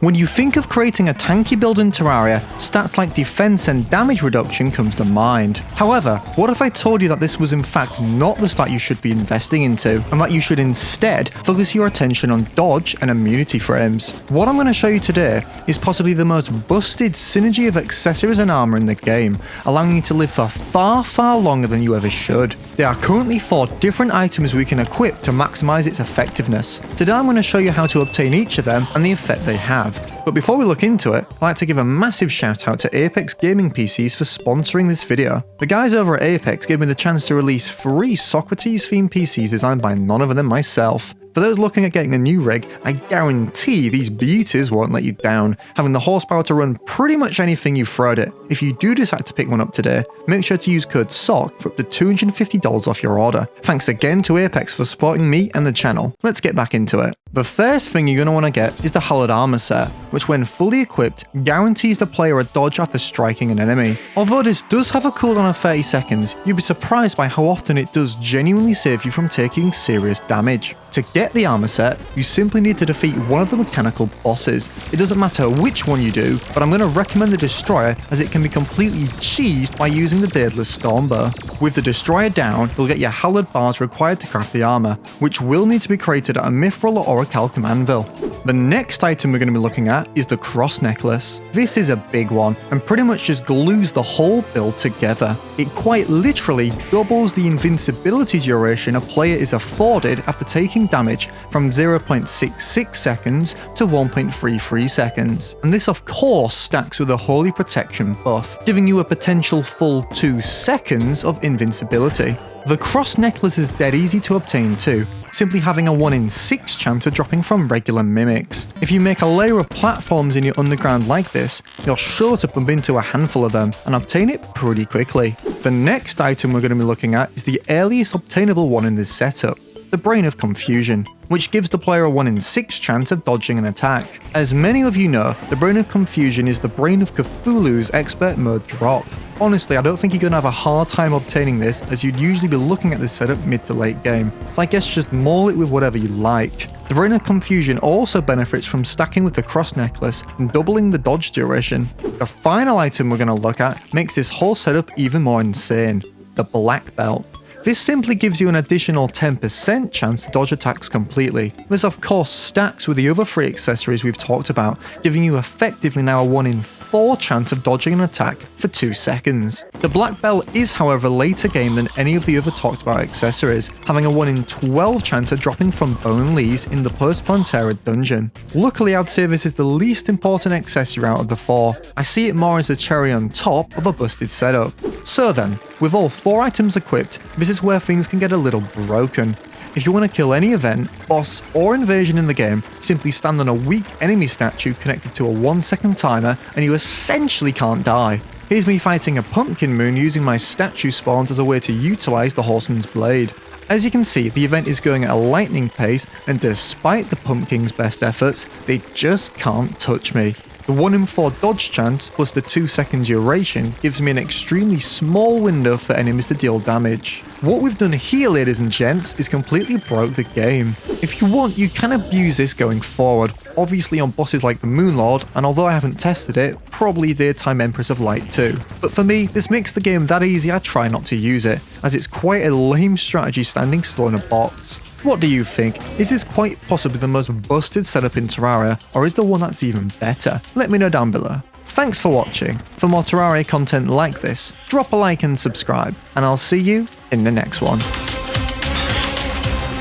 When you think of creating a tanky build in Terraria, stats like defense and damage reduction comes to mind. However, what if I told you that this was in fact not the stat you should be investing into, and that you should instead focus your attention on dodge and immunity frames? What I'm going to show you today is possibly the most busted synergy of accessories and armor in the game, allowing you to live for far longer than you ever should. There are currently 4 different items we can equip to maximize its effectiveness. Today I'm going to show you how to obtain each of them and the effect they have. But before we look into it, I'd like to give a massive shout out to Apex Gaming PCs for sponsoring this video. The guys over at Apex gave me the chance to release 3 sockrteez themed PCs designed by none other than myself. For those looking at getting a new rig, I guarantee these beauties won't let you down, having the horsepower to run pretty much anything you throw at it. If you do decide to pick one up today, make sure to use code SOCK for up to $250 off your order. Thanks again to Apex for supporting me and the channel. Let's get back into it. The first thing you're going to want to get is the Holod Armor set, which when fully equipped, guarantees the player a dodge after striking an enemy. Although this does have a cooldown of 30 seconds, you'll be surprised by how often it does genuinely save you from taking serious damage. To get the armor set, you simply need to defeat one of the mechanical bosses. It doesn't matter which one you do, but I'm going to recommend the Destroyer as it can be completely cheesed by using the beardless Stormbow. With the Destroyer down, you'll get your Hallowed bars required to craft the armor, which will need to be created at a Mithril or a Calcum anvil. The next item we're going to be looking at is the Cross Necklace. This is a big one and pretty much just glues the whole build together. It quite literally doubles the invincibility duration a player is afforded after taking damage from 0.66 seconds to 1.33 seconds. And this of course stacks with a Holy Protection buff, giving you a potential full 2 seconds of invincibility. The Cross Necklace is dead easy to obtain too, simply having a 1 in 6 chance of dropping from regular mimics. If you make a layer of platforms in your underground like this, you're sure to bump into a handful of them and obtain it pretty quickly. The next item we're going to be looking at is the earliest obtainable one in this setup, the Brain of Confusion, which gives the player a 1 in 6 chance of dodging an attack. As many of you know, the Brain of Confusion is the Brain of Cthulhu's expert mode drop. Honestly, I don't think you're going to have a hard time obtaining this, as you'd usually be looking at this setup mid to late game, so I guess just maul it with whatever you like. The Brain of Confusion also benefits from stacking with the Cross Necklace and doubling the dodge duration. The final item we're going to look at makes this whole setup even more insane, the Blackbelt. This simply gives you an additional 10% chance to dodge attacks completely. This of course stacks with the other 3 accessories we've talked about, giving you effectively now a 1 in 4 chance of dodging an attack for 2 seconds. The Black Belt is however later game than any of the other talked about accessories, having a 1 in 12 chance of dropping from Bone Lees in the post-Plantera dungeon. Luckily I'd say this is the least important accessory out of the 4. I see it more as a cherry on top of a busted setup. So then, with all 4 items equipped, this is where things can get a little broken. If you want to kill any event, boss, or invasion in the game, simply stand on a weak enemy statue connected to a 1-second timer and you essentially can't die. Here's me fighting a pumpkin moon using my statue spawns as a way to utilize the horseman's blade. As you can see, the event is going at a lightning pace, and despite the pumpkin's best efforts, they just can't touch me. The 1 in 4 dodge chance plus the 2 second duration gives me an extremely small window for enemies to deal damage. What we've done here, ladies and gents, is completely broke the game. If you want, you can abuse this going forward, obviously on bosses like the Moonlord, and although I haven't tested it, probably Daytime Empress of Light too. But for me, this makes the game that easy I try not to use it, as it's quite a lame strategy standing still in a box. What do you think? Is this quite possibly the most busted setup in Terraria, or is there one that's even better? Let me know down below. Thanks for watching. For more Terraria content like this, drop a like and subscribe, and I'll see you in the next one.